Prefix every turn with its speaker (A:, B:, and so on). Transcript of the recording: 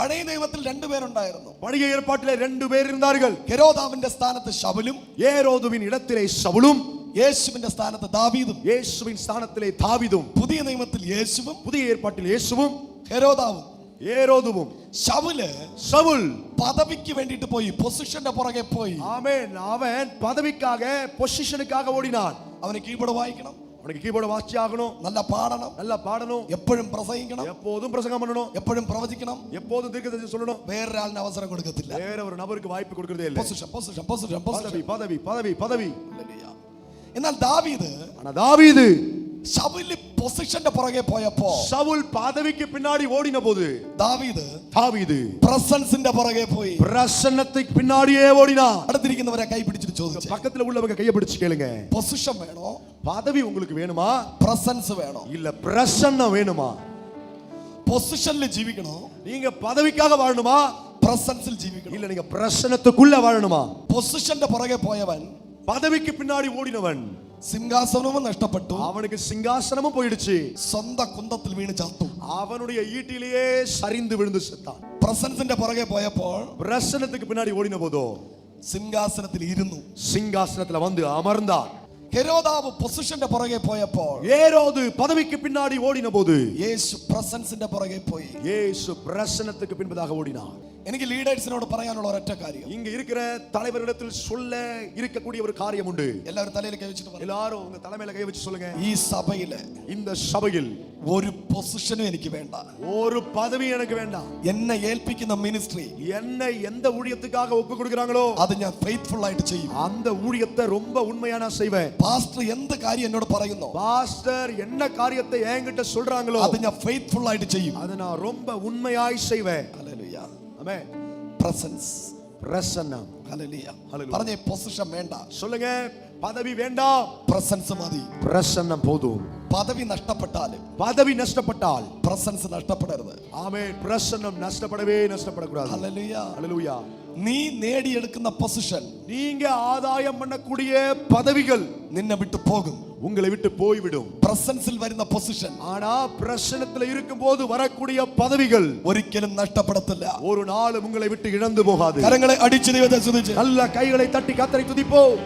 A: പഴയ നിയമത്തിൽ രണ്ടുപേരുണ്ടായിരുന്നു.
B: പഴയ ഏർപ്പാട്ടിലെ രണ്ടുപേർ இருந்தார்கள்.
A: ഹെരോദാവിന്റെ സ്ഥാനത്ത് ശൗലും,
B: ஏரோதுவின் இடத்திலே சவுலும்,
A: യേശുവിന്റെ സ്ഥാനത്ത് ദാവീദും.
B: இயேசுவின் ஸ்தானத்திலே தாவீதும்.
A: പുതിയ നിയമത്തിൽ യേശുവും
B: புதிய ஏற்பாட்டில் இயேசுவும்
A: ഹെരോദാവും.
B: ஏரோதுவும். சவுல்
A: பதவிக்கு வேண்டிட்டு போய் பொசிஷന്റെ പുറകെ போய்,
B: ஆமென், அவன் பதவிக்காக பொசிஷனுக்காக ஓடினான்.
A: അവന് കീബോർഡ് വായിക്കണം,
B: அவனுக்கு கீபோர்டு வாசி ஆகணும்,
A: நல்லா பாடணும், എപ്പോഴും പ്രസംഗിക്കണം,
B: எப்போதும் பிரசங்கம் பண்ணணும்,
A: എപ്പോഴും പ്രവചിക്കണം,
B: எப்போதும் தீர்க்கதரிசனம் சொல்லணும்.
A: വേറൊരാളിന് അവസരം കൊടുക്കത്തില്ല.
B: வேற ஒரு நபருக்கு வாய்ப்பு கொடுக்கிறதே இல்லை.
A: പൊസിഷൻ
B: பதவி பதவி பதவி பதவி.
A: എന്നാൽ ദാവീദ്,
B: ஆனா தாவீது
A: ശൗല് പൊസിഷന്റെ പുറകെ പോയപ്പോ,
B: சவுல் பதவிக்கு பின்னாடி ஓடின போது தாவீது
A: പ്രസൻസിന്റെ പുറകെ പോയി,
B: பிரசன்னத்துக்கு பின்னாடியே ஓடினான்.
A: അടുത്തിരിക്കുന്നവരെ കൈ പിടിച്ചിട്ട് ചോദിച്ചു,
B: பக்கத்துல உள்ளவங்க கையை பிடிச்சு கேளுங்க,
A: പൊസിഷൻ വേണോ,
B: பதவி உங்களுக்கு வேணுமா,
A: പ്രസൻസ് വേണോ?
B: இல்ல பிரசன்னம் வேணுமா?
A: പൊസിഷനിൽ ജീവിക്കണോ,
B: நீங்க பதவிக்காக வாழணுமா,
A: പ്രസൻസിൽ ജീവിക്കണോ?
B: இல்ல நீங்க பிரசன்னத்துக்குள்ள வாழணுமா?
A: പൊസിഷന്റെ പുറകെ പോയവൻ,
B: பதவிக்கு பின்னாடி ஓடினவன்,
A: സിംഹാസനവും നഷ്ടപ്പെട്ടു,
B: அவனுக்கு சிங்காசனமும் போயிடுச்சு,
A: സ്വന്തം കുന്തത്തിൽ വീണ് ചത്തു,
B: அவனுடைய ஈட்டிலேயே சரிந்து விழுந்து செத்தான்.
A: പ്രസൻസിന്റെ പുറകെ പോയപ്പോൾ
B: பிரசன்னத்துக்கு பின்னாடி ஓடின போதோ
A: സിംഹാസനത്തിൽ ഇരുന്നു,
B: சிங்காசனத்துல வந்து அமர்ந்தான்.
A: ഹെരോദാവ് പൊസിഷന്റെ പുറകെ പോയപ്പോൾ,
B: ஏரோது பதவிக்கு பின்னாடி ஓடின போது
A: യേശു പ്രസൻസിന്റെ പുറകെ പോയി.
B: இயேசு பிரசன்னத்துக்கு பின்பதாக ஓடினார்.
A: എനിക്ക് ലീഡേഴ്സിനോട് പറയാനുള്ള ഒരൊറ്റ കാര്യം,
B: இங்க இருக்கிற தலைவரிடத்தில் சொல்ல இருக்கக்கூடிய ஒரு காரியம் உண்டு.
A: എല്ലാവരും തലയിൽ കൈ വെച്ചിട്ട് പറ,
B: எல்லாரும் உங்க தலைமையில கை வச்சு சொல்லுங்க,
A: ഈ സഭയില്
B: இந்த சபையில்
A: ഒരു പൊസിഷനും എനിക്ക് വേണ്ട,
B: ஒரு பதவி எனக்கு வேண்டாம்.
A: എന്നെ ഏൽപ്പിക്കുന്ന മിനിസ്ട്രി,
B: என்னை எந்த ஊழியத்துக்காக ஒப்பு கொடுக்கறாங்களோ
A: അത് ഞാൻ ഫെയ്ത്ത്ഫുൾ ആയിട്ട് ചെയ്യും.
B: அந்த ஊழியத்தை ரொம்ப உண்மையா நான் செய்வேன்.
A: പാസ്റ്റർ എന്ത് കാര്യം എന്നോട് പറയുന്നു,
B: பாஸ்டர் என்ன காரியத்தை என்கிட்ட சொல்றாங்களோ
A: അത് ഞാൻ ഫെയ്ത്ത്ഫുൾ ആയിട്ട് ചെയ്യും.
B: அதை நான் ரொம்ப உண்மையாய் செய்வேன்.
A: ഹല്ലേലൂയ.
B: ஆமென்.
A: പ്രസൻസ്,
B: பிரசன்னம்.
A: ഹല്ലേലൂയ.
B: ഹല്ലേലൂയ.
A: പറഞ്ഞേ, പൊസിഷൻ വേണ്ട,
B: சொல்லுங்க, பதவி வேண்டாம்,
A: പ്രസൻസ് മതി.
B: பிரசன்னம் போதும்.
A: പദവി നഷ്ടപ്പെട്ടാലും
B: பதவி நஷ்டப்பட்டால்
A: പ്രസൻസ് നഷ്ടപ്പെടരുത്.
B: ஆமென், பிரசன்னம் நஷ்டப்படக்கூடாது.
A: ഹല്ലേലൂയ.
B: ஹல்லேலூயா.
A: നീ നേടിയെടുക്കുന്ന പൊസിഷൻ,
B: நீங்க ஆதாயம் பண்ணக்கூடிய பதவிகள்
A: നിന്നെ വിട്ടു പോകും,
B: உங்களை விட்டு போய்விடும்.
A: പ്രസൻസിൽ വരുന്ന പൊസിഷൻ
B: ஆனா பிரசன்னத்துல இருக்கும்போது வரக்கூடிய பதவிகள்
A: ഒരിക്കലും നഷ്ടപ്പെടത്തില്ല.
B: ஒரு நாள் உங்களை விட்டு இழந்து போகாது.
A: കരങ്ങളെ അടിച്ചു ദൈവത്തെ സ്തുതിച്ച്
B: நல்ல கைகளை தட்டி கர்த்தரை துதிப்போம்.